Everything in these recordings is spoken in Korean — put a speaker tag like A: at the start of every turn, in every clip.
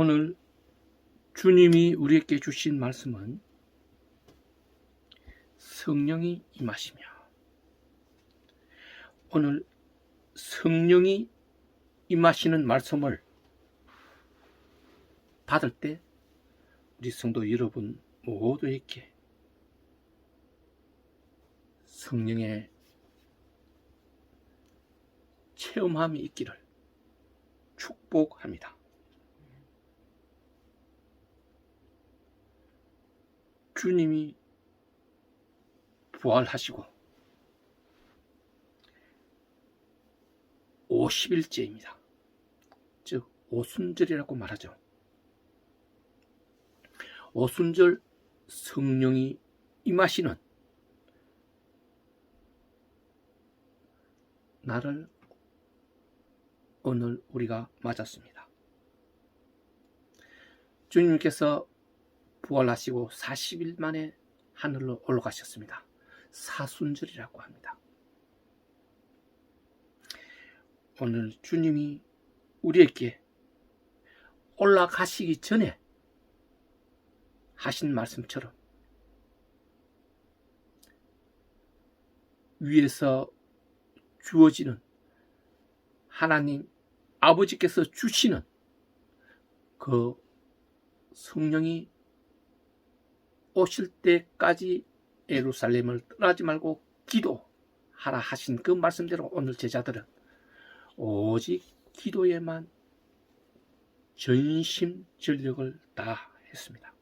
A: 오늘 주님이 우리에게 주신 말씀은 성령이 임하시며, 오늘 성령이 임하시는 말씀을 받을 때 우리 성도 여러분 모두에게 성령의 체험함이 있기를 축복합니다. 주님이 부활하시고 50일째입니다. 즉 오순절이라고 말하죠. 오순절 성령이 임하시는 날을 오늘 우리가 맞았습니다. 주님께서 부활하시고 40일 만에 하늘로 올라가셨습니다. 사순절이라고 합니다. 오늘 주님이 우리에게 올라가시기 전에 하신 말씀처럼 위에서 주어지는 하나님 아버지께서 주시는 그 성령이 오실 때까지 예루살렘을 떠나지 말고 기도하라 하신 그 말씀대로 오늘 제자들은 오직 기도에만 전심전력을 다했습니다.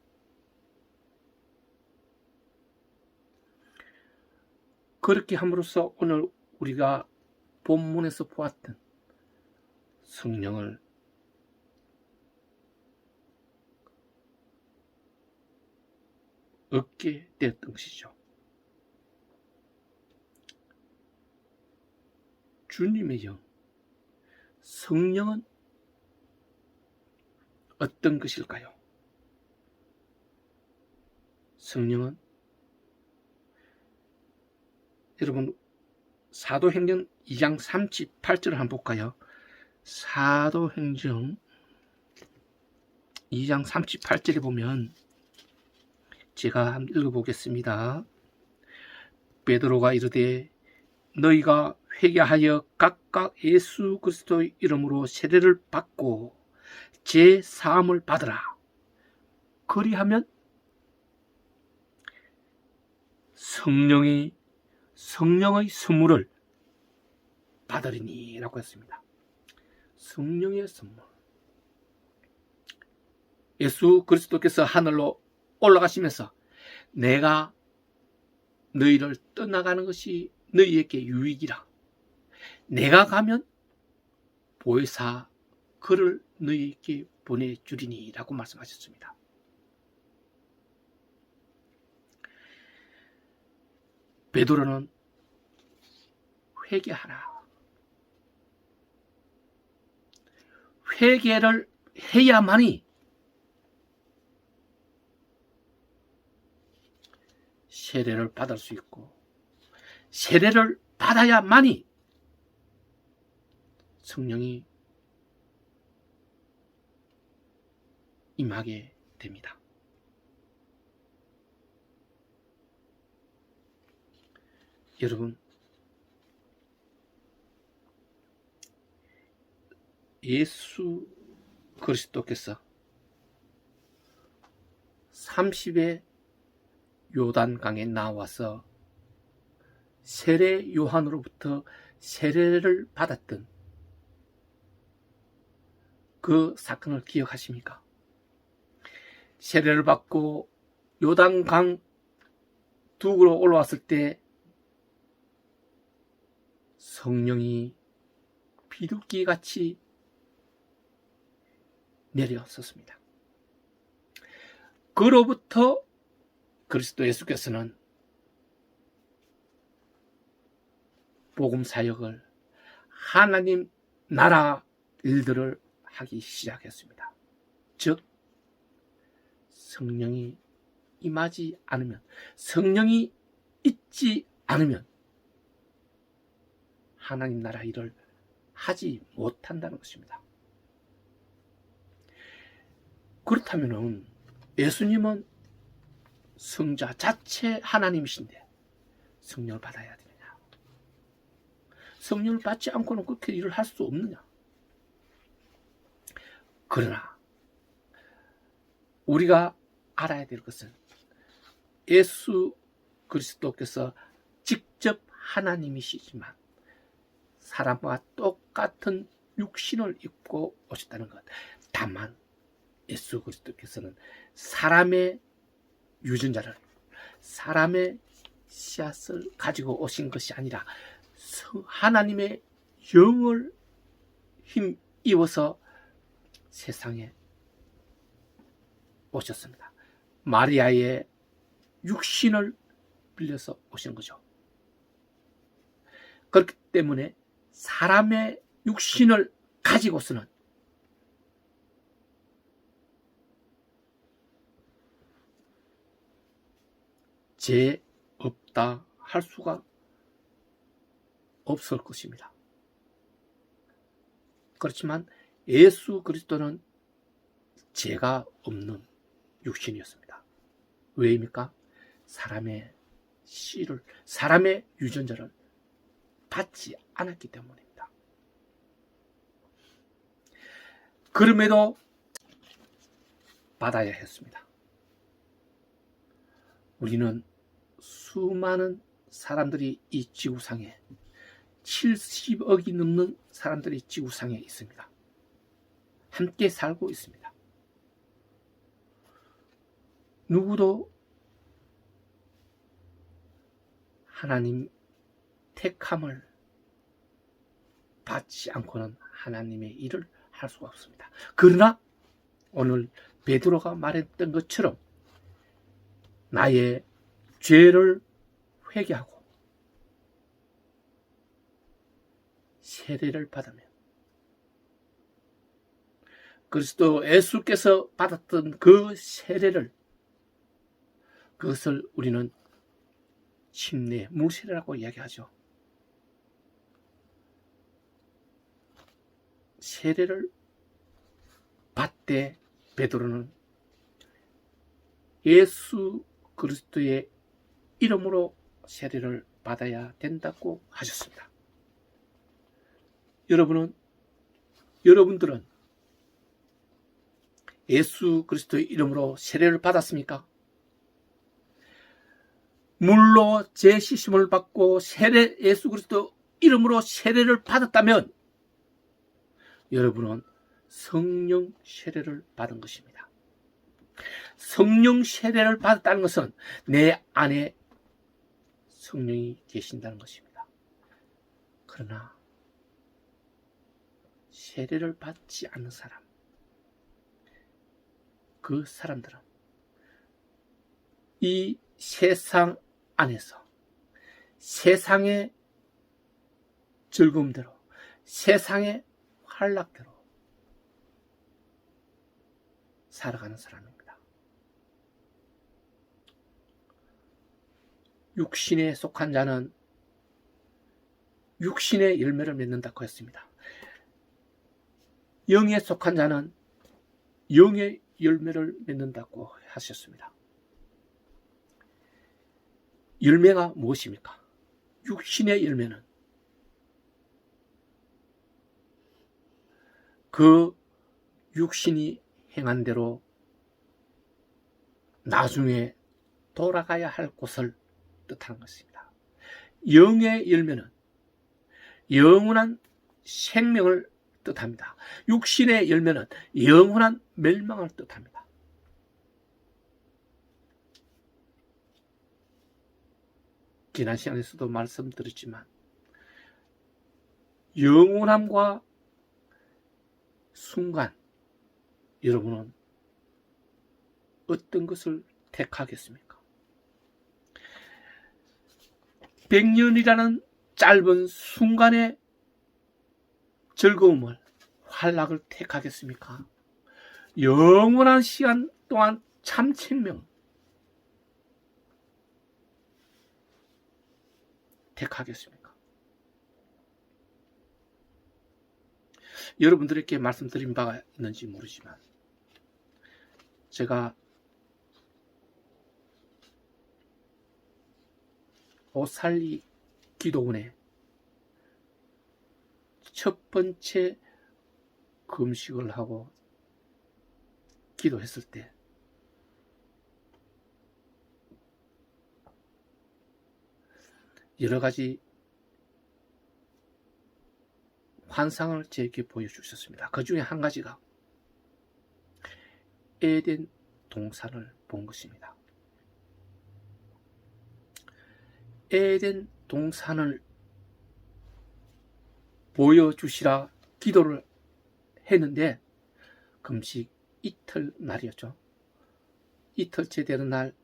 A: 그렇게 함으로써 오늘 우리가 본문에서 보았던 성령을 얻게 되었던 것이죠. 주님의 영, 성령은 어떤 것일까요? 성령은 여러분 사도행전 2장 38절을 한번 볼까요? 사도행전 2장 38절에 보면 제가 한번 읽어보겠습니다. 베드로가 이르되 너희가 회개하여 각각 예수 그리스도의 이름으로 세례를 받고 제 사함을 받으라. 그리하면 성령의 선물을 받으리니 라고 했습니다. 성령의 선물. 예수 그리스도께서 하늘로 올라가시면서 내가 너희를 떠나가는 것이 너희에게 유익이라. 내가 가면 보혜사 그를 너희에게 보내주리니 라고 말씀하셨습니다. 베드로는 회개하라. 회개를 해야만이 세례를 받을 수 있고 세례를 받아야만이 성령이 임하게 됩니다. 여러분, 예수 그리스도께서 30의 요단강에 나와서 세례 요한으로부터 세례를 받았던 그 사건을 기억하십니까? 세례를 받고 요단강 둑으로 올라왔을 때 성령이 비둘기같이 내려섰습니다. 그로부터 그리스도 예수께서는 복음 사역을 하나님 나라 일들을 하기 시작했습니다. 즉 성령이 임하지 않으면, 성령이 있지 않으면 하나님 나라 일을 하지 못한다는 것입니다. 그렇다면은 예수님은 성자 자체 하나님이신데 성령을 받아야 되느냐? 성령을 받지 않고는 그렇게 일을 할 수 없느냐? 그러나 우리가 알아야 될 것은 예수 그리스도께서 직접 하나님이시지만 사람과 똑같은 육신을 입고 오셨다는 것. 다만 예수 그리스도께서는 사람의 유전자를, 사람의 씨앗을 가지고 오신 것이 아니라 하나님의 영을 힘입어서 세상에 오셨습니다. 마리아의 육신을 빌려서 오신 거죠. 그렇기 때문에 사람의 육신을 가지고서는 죄 없다 할 수가 없을 것입니다. 그렇지만 예수 그리스도는 죄가 없는 육신이었습니다. 왜입니까? 사람의 씨를, 사람의 유전자를 받지 않았기 때문입니다. 그럼에도 받아야 했습니다. 우리는 수많은 사람들이 이 지구상에 70억이 넘는 사람들이 지구상에 있습니다. 함께 살고 있습니다. 누구도 하나님 택함을 받지 않고는 하나님의 일을 할 수가 없습니다. 그러나 오늘 베드로가 말했던 것처럼 나의 죄를 회개하고 세례를 받으면 그리스도 예수께서 받았던 그 세례를, 그것을 우리는 침례, 물세례라고 이야기하죠. 세례를 받되 베드로는 예수 그리스도의 이름으로 세례를 받아야 된다고 하셨습니다. 여러분들은 예수 그리스도의 이름으로 세례를 받았습니까? 물로 죄 씻음을 받고 예수 그리스도 이름으로 세례를 받았다면 여러분은 성령 세례를 받은 것입니다. 성령 세례를 받았다는 것은 내 안에 성령이 계신다는 것입니다. 그러나 세례를 받지 않는 사람, 그 사람들은 이 세상 안에서 세상의 즐거움대로, 세상의 환락대로 살아가는 사람입니다. 육신에 속한 자는 육신의 열매를 맺는다고 했습니다. 영에 속한 자는 영의 열매를 맺는다고 하셨습니다. 열매가 무엇입니까? 육신의 열매는 그 육신이 행한 대로 나중에 돌아가야 할 곳을 뜻하는 것입니다. 영의 열매는 영원한 생명을 뜻합니다. 육신의 열매는 영원한 멸망을 뜻합니다. 지난 시간에서도 말씀드렸지만 영원함과 순간, 여러분은 어떤 것을 택하겠습니까? 100년이라는 짧은 순간의 즐거움을, 환락을 택하겠습니까? 영원한 시간 동안 참생명 택하겠습니까? 여러분들에게 말씀드린 바가 있는지 모르지만 제가 옷살리 기도원에 첫 번째 금식을 하고 기도했을 때 여러 가지 환상을 제게 보여주셨습니다. 그 중에 한 가지가 에덴 동산을 본 것입니다. 에덴 동산을 보여주시라 기도를 했는데 금식 이틀 날이었죠. 이틀째 되는 날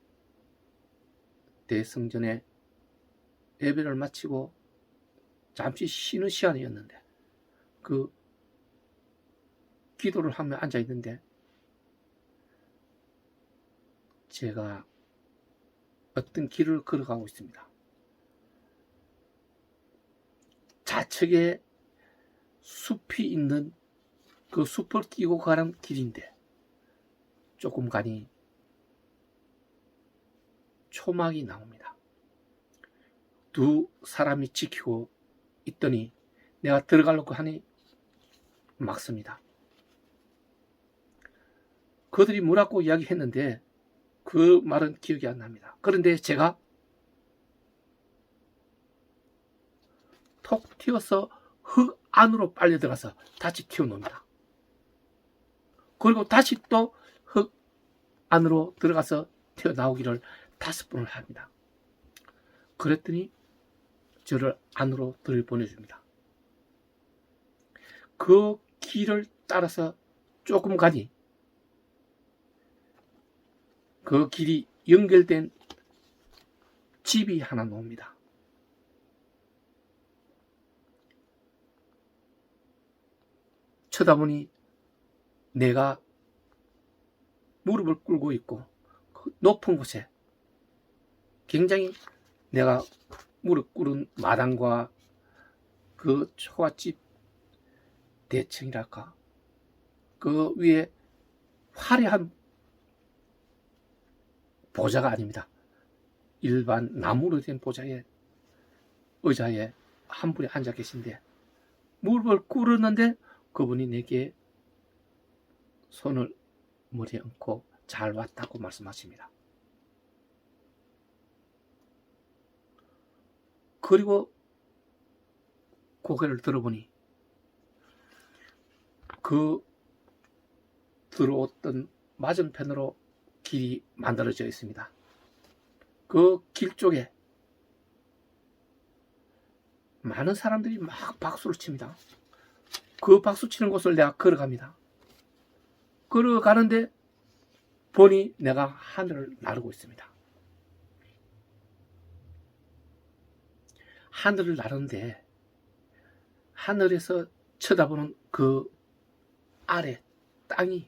A: 대성전에 예배를 마치고 잠시 쉬는 시간이었는데 그 기도를 하며 앉아 있는데 제가 어떤 길을 걸어가고 있습니다. 좌측에 숲이 있는 그 숲을 끼고 가는 길인데 조금 가니 초막이 나옵니다. 두 사람이 지키고 있더니 내가 들어가려고 하니 막습니다. 그들이 뭐라고 이야기했는데 그 말은 기억이 안 납니다. 그런데 제가 톡 튀어서 흙 안으로 빨려 들어가서 다시 튀어놓습니다. 그리고 다시 또 흙 안으로 들어가서 튀어나오기를 5번을 합니다. 그랬더니 저를 안으로 들여보내줍니다. 그 길을 따라서 조금 가니 그 길이 연결된 집이 하나 나옵니다. 쳐다보니 내가 무릎을 꿇고 있고 그 높은 곳에 굉장히 내가 무릎 꿇은 마당과 그 초가집 대층이랄까 그 위에 화려한 보좌가 아닙니다. 일반 나무로 된 보좌에 의자에 한 분이 앉아 계신데 무릎을 꿇었는데 그분이 내게 손을 머리에 얹고 잘 왔다고 말씀하십니다. 그리고 고개를 들어보니 그 들어왔던 맞은편으로 길이 만들어져 있습니다. 그 길 쪽에 많은 사람들이 막 박수를 칩니다. 그 박수 치는 곳을 내가 걸어갑니다. 걸어가는데 보니 내가 하늘을 나르고 있습니다. 하늘을 나르는데 하늘에서 쳐다보는 그 아래 땅이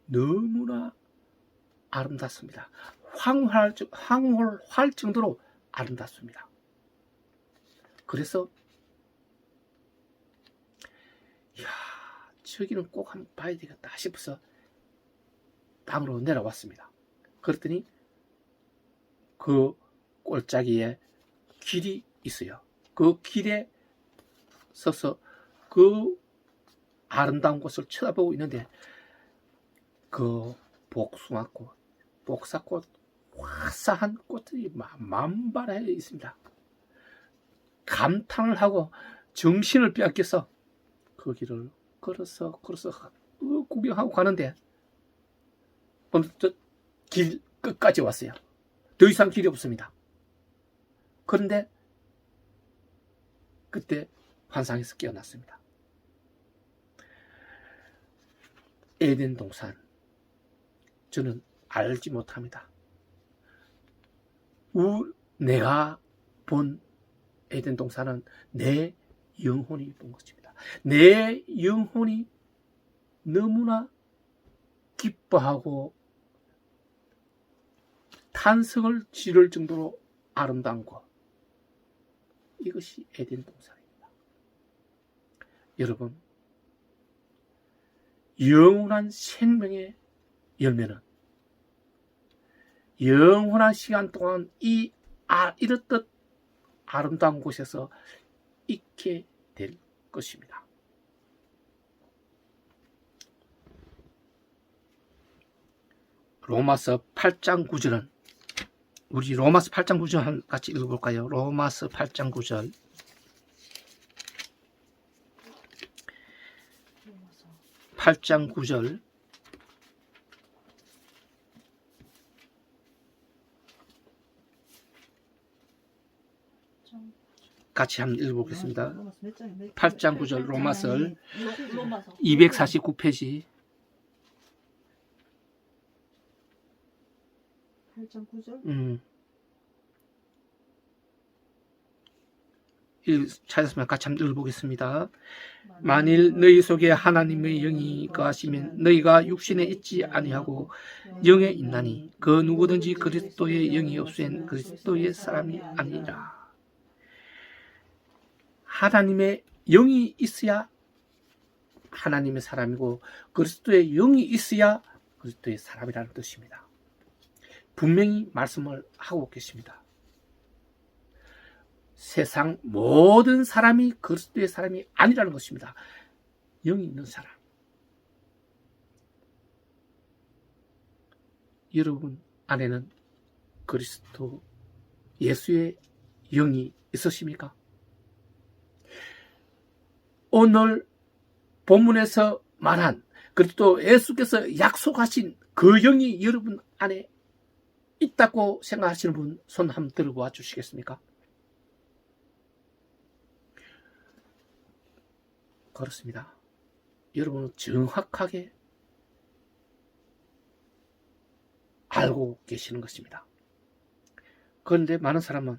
A: 너무나 아름답습니다. 황홀할 정도로 아름답습니다. 그래서 이야, 저기는 꼭 한번 봐야 되겠다 싶어서 방으로 내려왔습니다. 그랬더니 그 골짜기에 길이 있어요. 그 길에 서서 그 아름다운 곳을 쳐다보고 있는데 그 복숭아꽃, 복사꽃, 화사한 꽃들이 만발해 있습니다. 감탄을 하고 정신을 빼앗겨서 그 길을 걸어서 구경하고 가는데 어느 길 끝까지 왔어요. 더 이상 길이 없습니다. 그런데 그때 환상에서 깨어났습니다. 에덴 동산 저는 알지 못합니다. 내가 본 에덴 동산은 내 영혼이 본 것입니다. 내 영혼이 너무나 기뻐하고 탄성을 지를 정도로 아름다운 곳, 이것이 에덴 동산입니다. 여러분, 영원한 생명의 열매는 영원한 시간 동안 이렇듯 아름다운 곳에서 있게 될 것입니다. 로마서 8장 9절은 우리 로마서 8장 9절 같이 읽어볼까요? 로마서 8장 9절 8장 9절 같이 한번 읽어보겠습니다. 8장 9절 로마서 249페이지
B: 8장 9절?
A: 찾았으면 같이 한번 읽어보겠습니다. 만일 너희 속에 하나님의 영이 거하시면 너희가 육신에 있지 아니하고 영에 있나니 그 누구든지 그리스도의 영이 없으면 그리스도의 사람이 아니라. 하나님의 영이 있어야 하나님의 사람이고 그리스도의 영이 있어야 그리스도의 사람이라는 뜻입니다. 분명히 말씀을 하고 계십니다. 세상 모든 사람이 그리스도의 사람이 아니라는 것입니다. 영이 있는 사람. 여러분 안에는 그리스도 예수의 영이 있으십니까? 오늘 본문에서 말한 그리스도 예수께서 약속하신 그 영이 여러분 안에 있다고 생각하시는 분 손 한번 들어봐 주시겠습니까? 그렇습니다. 여러분은 정확하게 알고 계시는 것입니다. 그런데 많은 사람은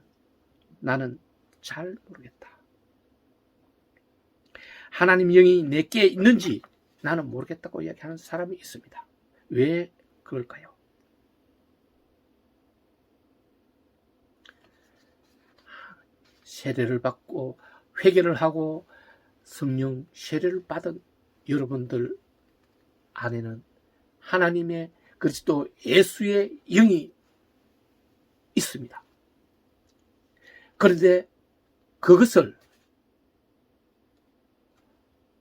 A: 나는 잘 모르겠다. 하나님 영이 내게 있는지 나는 모르겠다고 이야기하는 사람이 있습니다. 왜 그럴까요? 세례를 받고 회개를 하고 성령 세례를 받은 여러분들 안에는 하나님의 그리스도 예수의 영이 있습니다. 그런데 그것을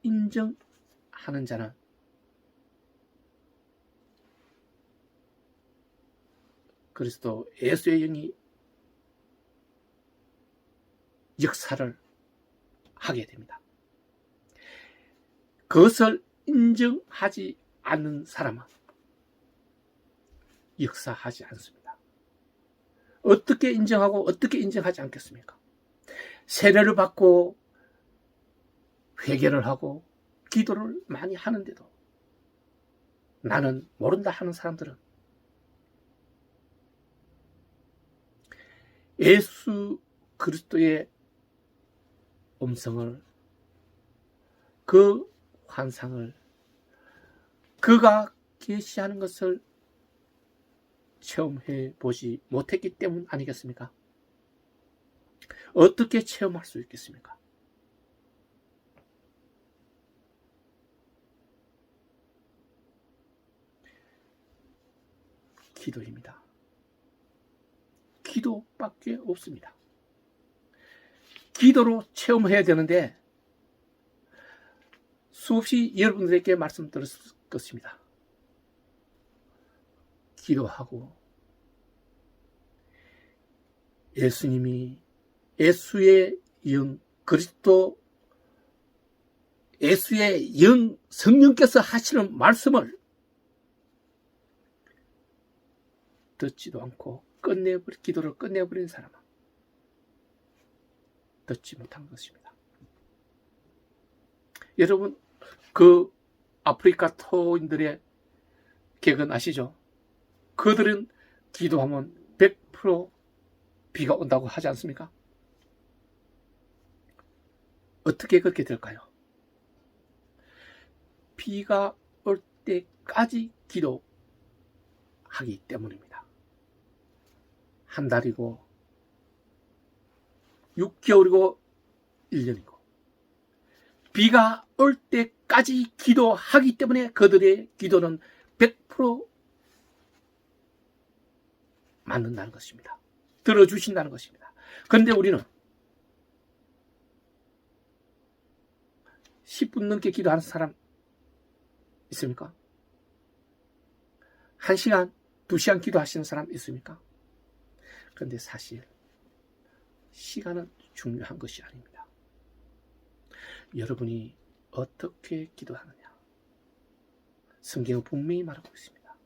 A: 인정하는 자는 그리스도 예수의 영이 역사를 하게 됩니다. 그것을 인정하지 않는 사람은 역사하지 않습니다. 어떻게 인정하고 어떻게 인정하지 않겠습니까? 세례를 받고 회개를 하고 기도를 많이 하는데도 나는 모른다 하는 사람들은 예수 그리스도의 음성을, 그 환상을, 그가 계시하는 것을 체험해 보지 못했기 때문 아니겠습니까? 어떻게 체험할 수 있겠습니까? 기도입니다. 기도밖에 없습니다. 기도로 체험해야 되는데 수없이 여러분들에게 말씀드렸을 것입니다. 기도하고 예수님이 예수의 영 그리스도 예수의 영 성령께서 하시는 말씀을 듣지도 않고 기도를 끝내버린 사람은 듣지 못한 것입니다. 여러분 그 아프리카 토인들의 객은 아시죠? 그들은 기도하면 100% 비가 온다고 하지 않습니까? 어떻게 그렇게 될까요? 비가 올 때까지 기도하기 때문입니다. 한 달이고 6개월이고 1년이고 비가 올 때까지 기도하기 때문에 그들의 기도는 100% 않는다는 것입니다. 들어주신다는 것입니다. 그런데 우리는 10분 넘게 기도하는 사람 있습니까? 1시간, 2시간 기도하시는 사람 있습니까? 그런데 사실 시간은 중요한 것이 아닙니다. 여러분이 어떻게 기도하느냐, 성경은 분명히 말하고 있습니다.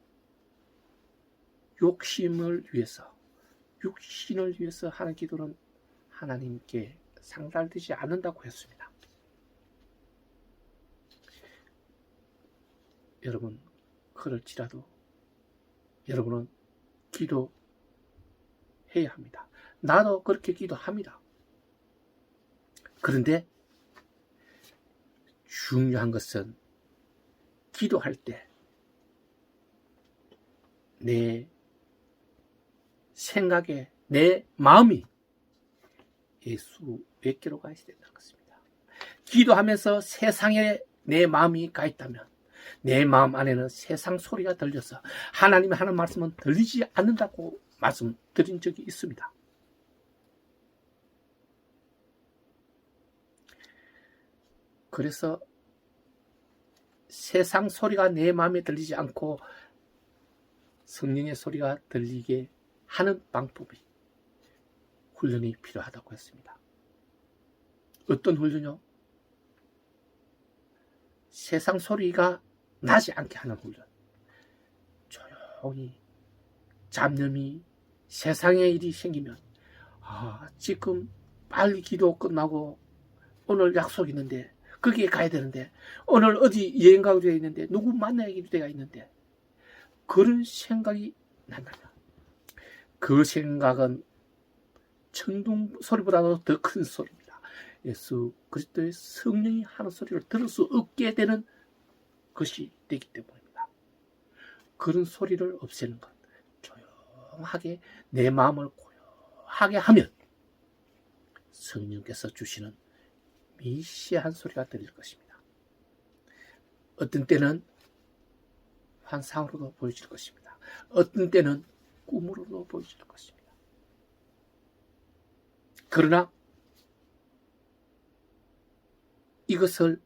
A: 욕심을 위해서, 육신을 위해서 하는 기도는 하나님께 상달되지 않는다고 했습니다. 여러분, 그럴지라도 여러분은 기도해야 합니다. 나도 그렇게 기도합니다. 그런데 중요한 것은 기도할 때 내 생각에, 내 마음이 예수께로 가야 된다는 것입니다. 기도하면서 세상에 내 마음이 가 있다면 내 마음 안에는 세상 소리가 들려서 하나님이 하는 말씀은 들리지 않는다고 말씀드린 적이 있습니다. 그래서 세상 소리가 내 마음에 들리지 않고 성령의 소리가 들리게 하는 방법이 훈련이 필요하다고 했습니다. 어떤 훈련이요? 세상 소리가 나지 않게 하는 훈련. 조용히 잡념이, 세상의 일이 생기면 지금 빨리 기도 끝나고 오늘 약속 있는데, 거기에 가야 되는데, 오늘 어디 여행 가고 되어 있는데, 누구 만나야 되가 있는데, 그런 생각이 난다면 그 생각은 천둥 소리보다도 더 큰 소리입니다. 예수 그리스도의 성령이 하는 소리를 들을 수 없게 되는 것이 되기 때문입니다. 그런 소리를 없애는 것, 조용하게 내 마음을 고요하게 하면 성령께서 주시는 미시한 소리가 들릴 것입니다. 어떤 때는 환상으로도 보여질 것입니다. 어떤 때는 꿈으로도 보여질 것입니다. 그러나 이것을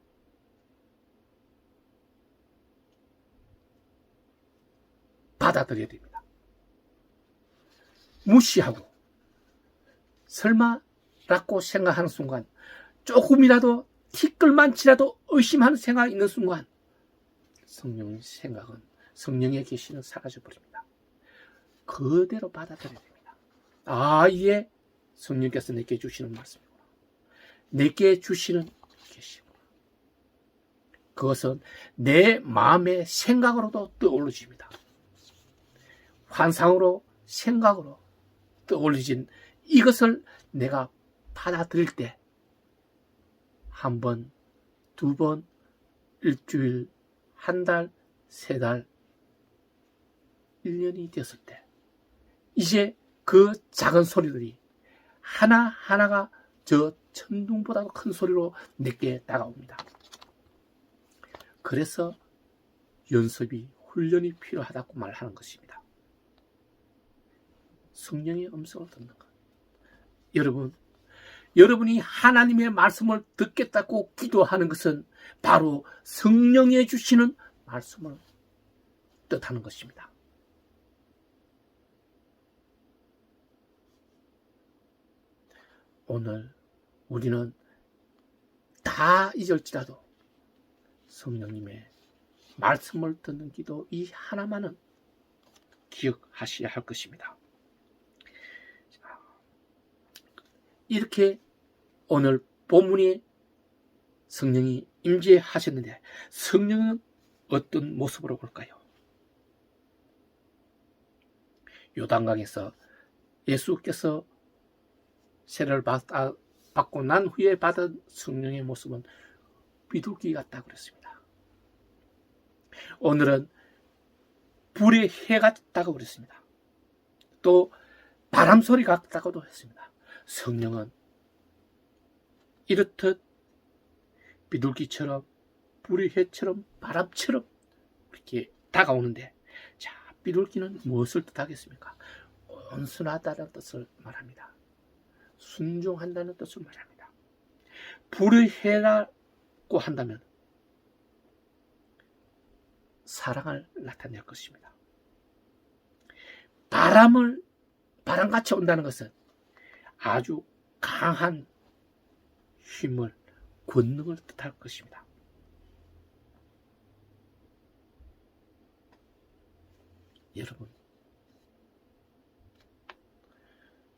A: 받아들여야 됩니다. 무시하고 설마라고 생각하는 순간, 조금이라도 티끌만치라도 의심하는 생각이 있는 순간 성령의 생각은, 성령의 계시는 사라져버립니다. 그대로 받아들여야 됩니다. 이게 성령께서 내게 주시는 말씀이구나. 내게 주시는 계시구나. 그것은 내 마음의 생각으로도 떠올려집니다. 환상으로, 생각으로 떠올려진 이것을 내가 받아들일 때, 한 번, 두 번, 일주일, 한 달, 세 달, 1년이 되었을 때 이제 그 작은 소리들이 하나하나가 저 천둥보다도 큰 소리로 내게 다가옵니다. 그래서 연습이, 훈련이 필요하다고 말하는 것입니다. 성령의 음성을 듣는 것. 여러분이 하나님의 말씀을 듣겠다고 기도하는 것은 바로 성령의 주시는 말씀을 뜻하는 것입니다. 오늘 우리는 다 잊을지라도 성령님의 말씀을 듣는 기도, 이 하나만은 기억하셔야 할 것입니다. 이렇게 오늘 본문에 성령이 임재하셨는데, 성령은 어떤 모습으로 올까요? 요단강에서 예수께서 세례를 받고 난 후에 받은 성령의 모습은 비둘기 같다고 그랬습니다. 오늘은 불의 해 같다고 그랬습니다. 또 바람 소리 같다고도 했습니다. 성령은 이렇듯 비둘기처럼, 불의 해처럼, 바람처럼 이렇게 다가오는데, 자, 비둘기는 무엇을 뜻하겠습니까? 온순하다는 뜻을 말합니다. 순종한다는 뜻을 말합니다. 불의해라고 한다면 사랑을 나타낼 것입니다. 바람같이 온다는 것은 아주 강한 힘을, 권능을 뜻할 것입니다. 여러분,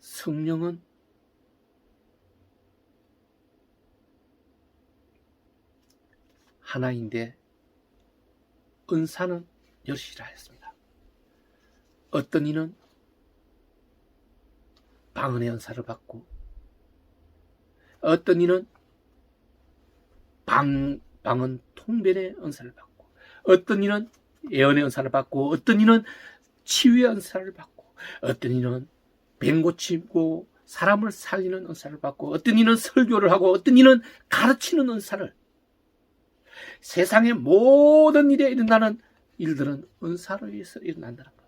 A: 성령은 하나인데 은사는 여럿이라 했습니다. 어떤 이는 방언의 은사를 받고, 어떤 이는 방언 통변의 은사를 받고, 어떤 이는 예언의 은사를 받고, 어떤 이는 치유의 은사를 받고, 어떤 이는 병 고치고 사람을 살리는 은사를 받고, 어떤 이는 설교를 하고, 어떤 이는 가르치는 은사를, 세상의 모든 일에 일어나는 일들은 은사로 의해서 일어난다는 것.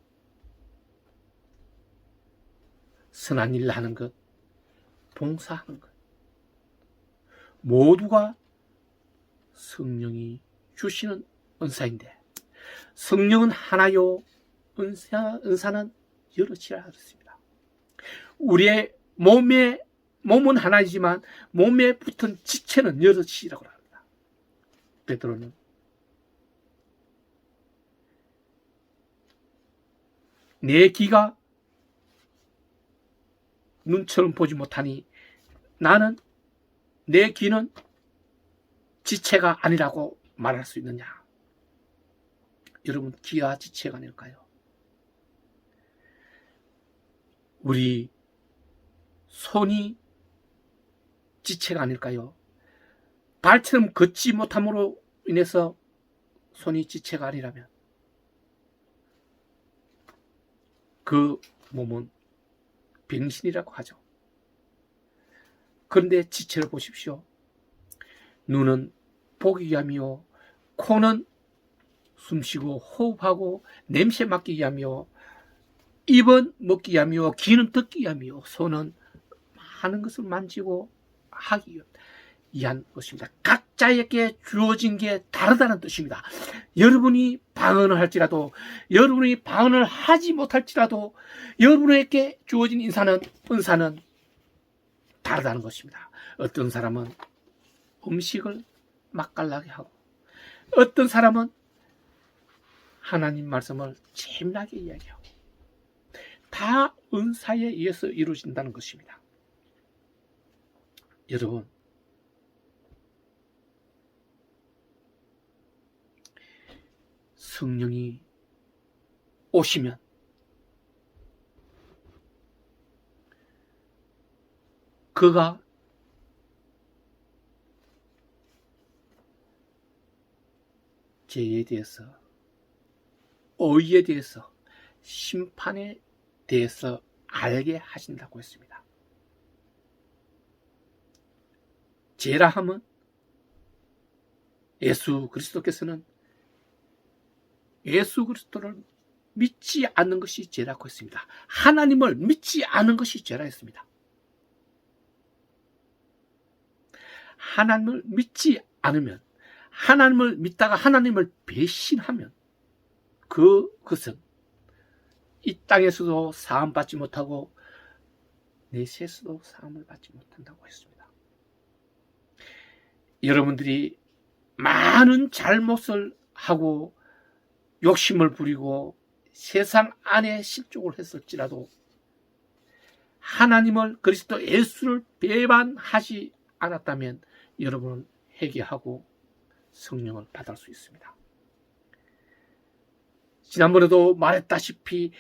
A: 선한 일을 하는 것, 봉사하는 것, 모두가 성령이 주시는 은사인데, 성령은 하나요, 은사는 여럿이라 그랬습니다. 우리의 몸은 하나이지만 몸에 붙은 지체는 여럿이라고 합니다. 베드로는 내 귀가 눈처럼 보지 못하니 나는 내 귀는 지체가 아니라고 말할 수 있느냐? 여러분, 귀가 지체가 아닐까요? 우리 손이 지체가 아닐까요? 발처럼 걷지 못함으로 인해서 손이 지체가 아니라면 그 몸은 병신이라고 하죠. 그런데 지체를 보십시오. 눈은 보기 위함이요, 코는 숨쉬고 호흡하고 냄새 맡기 위함이요, 입은 먹기 위함이요, 귀는 듣기 위함이요, 손은 많은 것을 만지고 하기 위한 것입니다. 각자에게 주어진 게 다르다는 뜻입니다. 여러분이 방언을 할지라도, 여러분이 방언을 하지 못할지라도 여러분에게 주어진 은사는 다르다는 것입니다. 어떤 사람은 음식을 맛깔나게 하고, 어떤 사람은 하나님 말씀을 재미나게 이야기하고, 다 은사에 의해서 이루어진다는 것입니다. 여러분, 성령이 오시면 그가 죄에 대해서, 의에 대해서, 심판에 대해서 알게 하신다고 했습니다. 죄라 함은 예수 그리스도께서는 예수 그리스도를 믿지 않는 것이 죄라고 했습니다. 하나님을 믿지 않는 것이 죄라 했습니다. 하나님을 믿지 않으면, 하나님을 믿다가 하나님을 배신하면 그것은 이 땅에서도 사함 받지 못하고 내세에서도 사함을 받지 못한다고 했습니다. 여러분들이 많은 잘못을 하고 욕심을 부리고 세상 안에 실족을 했을지라도 하나님을, 그리스도 예수를 배반하지 않았다면 여러분은 회개하고 성령을 받을 수 있습니다. 지난번에도 말했다시피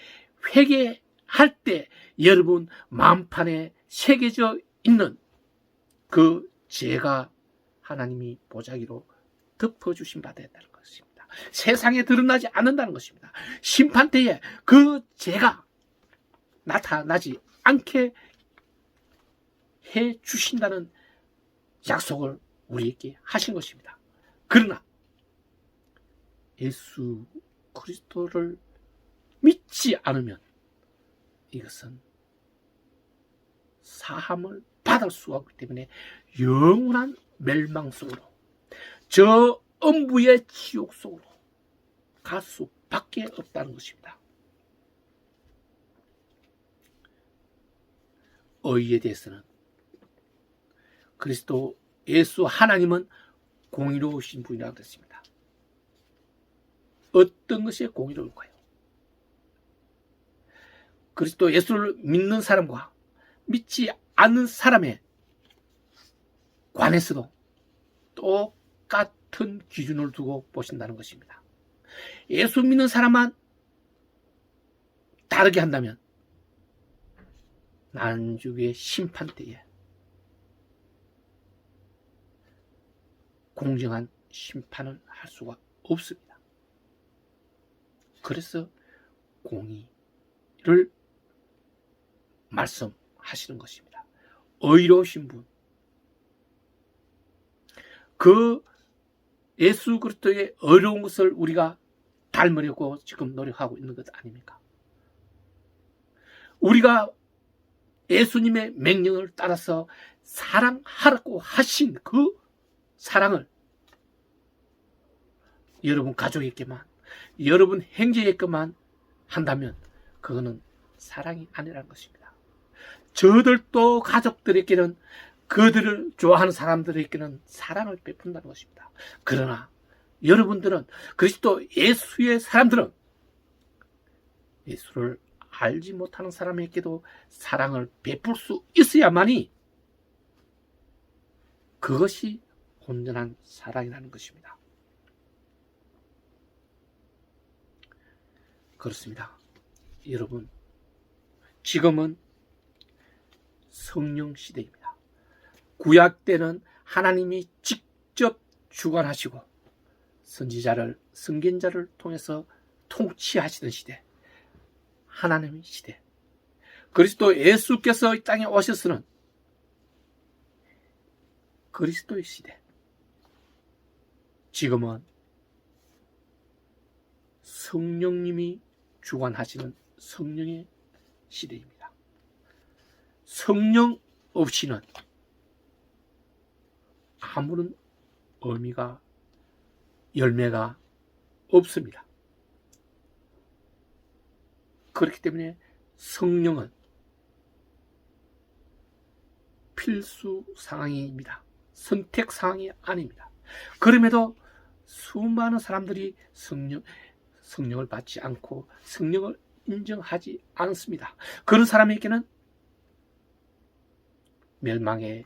A: 회개할 때 여러분 마음판에 새겨져 있는 그 죄가 하나님이 보자기로 덮어주신 바 되었다는 것입니다. 세상에 드러나지 않는다는 것입니다. 심판 때에 그 죄가 나타나지 않게 해 주신다는 약속을 우리에게 하신 것입니다. 그러나 예수 그리스도를 믿지 않으면 이것은 사함을 받을 수가 없기 때문에 영원한 멸망 속으로, 저 음부의 지옥 속으로 갈 수밖에 없다는 것입니다. 의에 대해서는 그리스도 예수 하나님은 공의로우신 분이라고 그랬습니다. 어떤 것이 공의로울까요? 그리스도 예수를 믿는 사람과 믿지 않는 사람에 관해서도 똑같은 기준을 두고 보신다는 것입니다. 예수 믿는 사람만 다르게 한다면 나중의 심판 때에 공정한 심판을 할 수가 없습니다. 그래서 공의를 말씀하시는 것입니다. 의로우신 분, 그 예수 그리스도의 의로운 것을 우리가 닮으려고 지금 노력하고 있는 것 아닙니까? 우리가 예수님의 명령을 따라서 사랑하라고 하신 그 사랑을 여러분 가족에게만, 여러분 형제에게만 한다면 그거는 사랑이 아니라는 것입니다. 저들도 가족들에게는, 그들을 좋아하는 사람들에게는 사랑을 베푼다는 것입니다. 그러나 여러분들은, 그리스도 예수의 사람들은 예수를 알지 못하는 사람에게도 사랑을 베풀 수 있어야만이 그것이 온전한 사랑이라는 것입니다. 그렇습니다. 여러분, 지금은 성령 시대입니다. 구약 때는 하나님이 직접 주관하시고 선지자를, 선견자를 통해서 통치하시던 시대, 하나님의 시대. 그리스도 예수께서 이 땅에 오셔서는 그리스도의 시대. 지금은 성령님이 주관하시는 성령의 시대입니다. 성령 없이는 아무런 의미가, 열매가 없습니다. 그렇기 때문에 성령은 필수 상황입니다. 선택 상황이 아닙니다. 그럼에도 수많은 사람들이 성령을 받지 않고 성령을 인정하지 않습니다. 그런 사람에게는 멸망의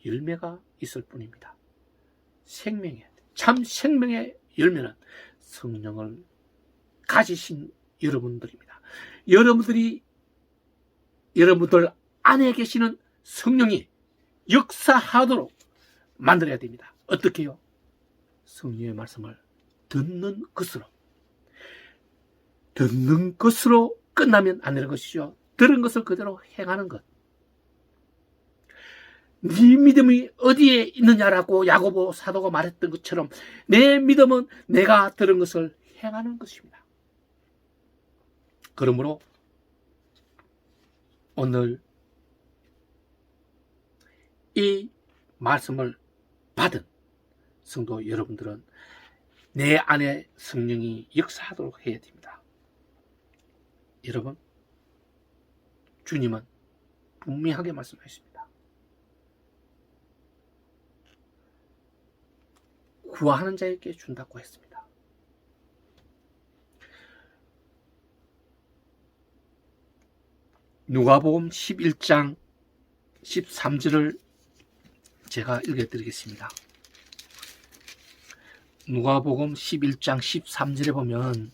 A: 열매가 있을 뿐입니다. 참 생명의 열매는 성령을 가지신 여러분들입니다. 여러분들 안에 계시는 성령이 역사하도록 만들어야 됩니다. 어떻게요? 성령의 말씀을 듣는 것으로 끝나면 안 되는 것이죠. 들은 것을 그대로 행하는 것. 네 믿음이 어디에 있느냐라고 야고보 사도가 말했던 것처럼 내 믿음은 내가 들은 것을 행하는 것입니다. 그러므로 오늘 이 말씀을 받은 성도 여러분들은 내 안에 성령이 역사하도록 해야 됩니다. 여러분, 주님은 분명하게 말씀하셨습니다. 구하는 자에게 준다고 했습니다. 누가복음 11장 13절을 제가 읽어드리겠습니다. 누가복음 11장 13절에 보면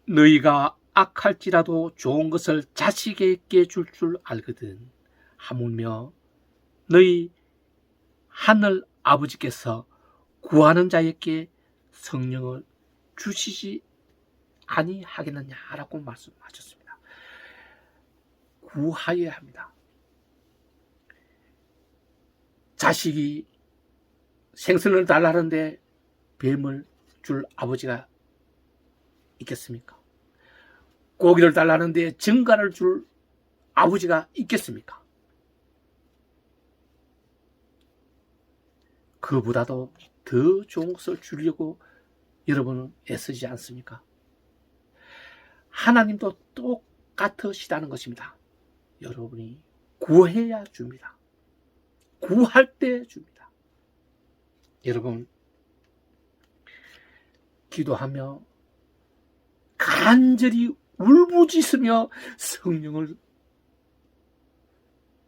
A: 너희가 악할지라도 좋은 것을 자식에게 줄 알거든 하물며 너희 하늘 아버지께서 구하는 자에게 성령을 주시지 아니하겠느냐라고 말씀하셨습니다. 구하여야 합니다. 자식이 생선을 달라는데 뱀을 줄 아버지가 있겠습니까? 고기를 달라는데 증가를 줄 아버지가 있겠습니까? 그보다도 더 좋은 것을 주려고 여러분은 애쓰지 않습니까? 하나님도 똑같으시다는 것입니다. 여러분이 구해야 줍니다. 구할 때 줍니다. 여러분, 기도하며 간절히 울부짖으며 성령을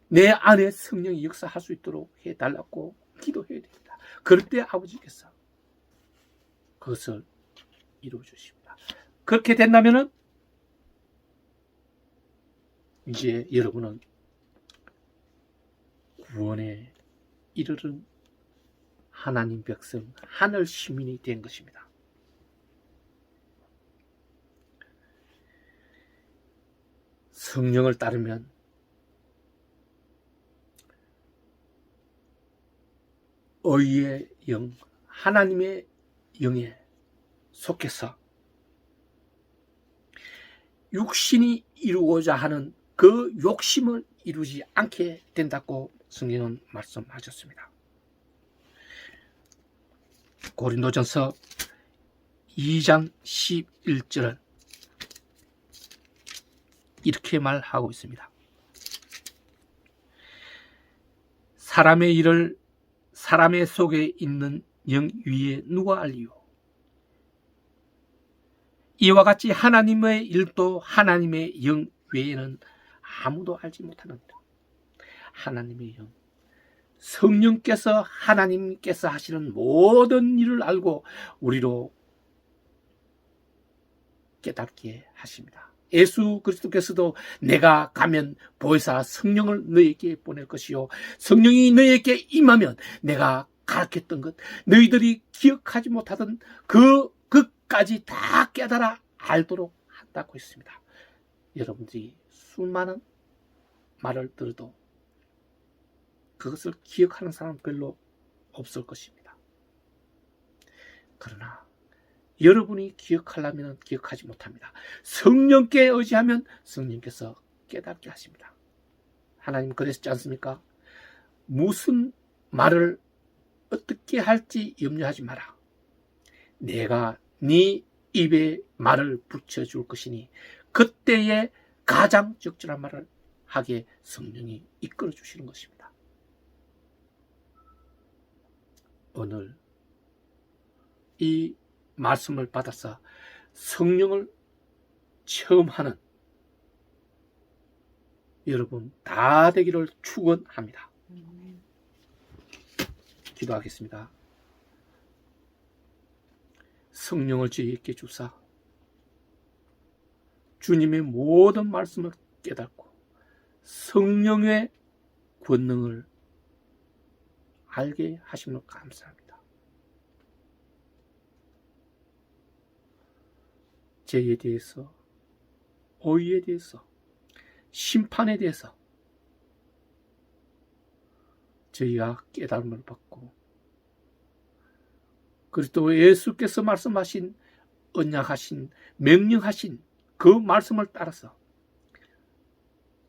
A: 내 안에 성령이 역사할 수 있도록 해달라고 기도해야 됩니다. 그럴 때 아버지께서 그것을 이루어 주십니다. 그렇게 된다면은 이제 여러분은 구원에 이르는 하나님 백성, 하늘 시민이 된 것입니다. 성령을 따르면 의의 영, 하나님의 영에 속해서 육신이 이루고자 하는 그 욕심을 이루지 않게 된다고 성경은 말씀하셨습니다. 고린도전서 2장 11절은 이렇게 말하고 있습니다. 사람의 일을 사람의 속에 있는 영 위에 누가 알리요? 이와 같이 하나님의 일도 하나님의 영 외에는 아무도 알지 못하는다. 하나님의 영, 성령께서 하나님께서 하시는 모든 일을 알고 우리로 깨닫게 하십니다. 예수 그리스도께서도 내가 가면 보혜사 성령을 너희에게 보낼 것이요 성령이 너희에게 임하면 내가 가르쳤던 것 너희들이 기억하지 못하던 그것까지 다 깨달아 알도록 한다고 했습니다. 여러분들이 수많은 말을 들어도 그것을 기억하는 사람 별로 없을 것입니다. 그러나 여러분이 기억하려면 기억하지 못합니다. 성령께 의지하면 성령께서 깨닫게 하십니다. 하나님 그러셨지 않습니까? 무슨 말을 어떻게 할지 염려하지 마라. 내가 네 입에 말을 붙여줄 것이니 그때에 가장 적절한 말을 하게 성령이 이끌어 주시는 것입니다. 오늘 이 말씀을 받아서 성령을 체험하는 여러분 다 되기를 축원합니다. 기도하겠습니다. 성령을 저희에게 주사 주님의 모든 말씀을 깨닫고 성령의 권능을 알게 하심을 감사합니다. 죄에 대해서, 오의에 대해서, 심판에 대해서 저희가 깨달음을 받고 그리스도 예수께서 말씀하신 언약하신 명령하신 그 말씀을 따라서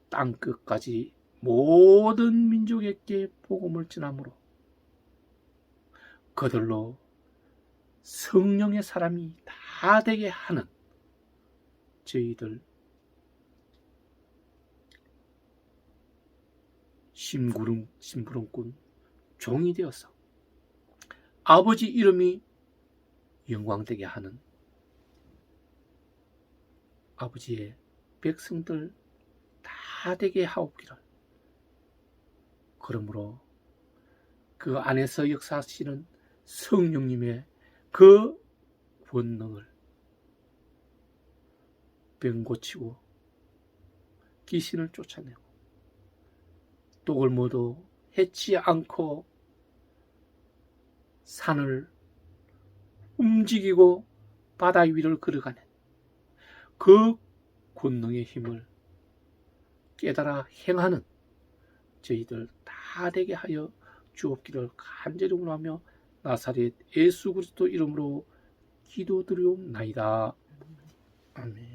A: 땅끝까지 모든 민족에게 복음을 전함으로 그들로 성령의 사람이 다 되게 하는 저희들 심부름꾼 종이 되어서 아버지 이름이 영광되게 하는 아버지의 백성들 다 되게 하옵기를. 그러므로 그 안에서 역사하시는 성령님의 그 권능을 병 고치고 귀신을 쫓아내고 독을 모두 해치 않고 산을 움직이고 바다 위를 걸어가는 그 권능의 힘을 깨달아 행하는 저희들 다 되게 하여 주옵기를 간절히 원하며 나사렛 예수 그리스도 이름으로 기도드리옵나이다. 아멘.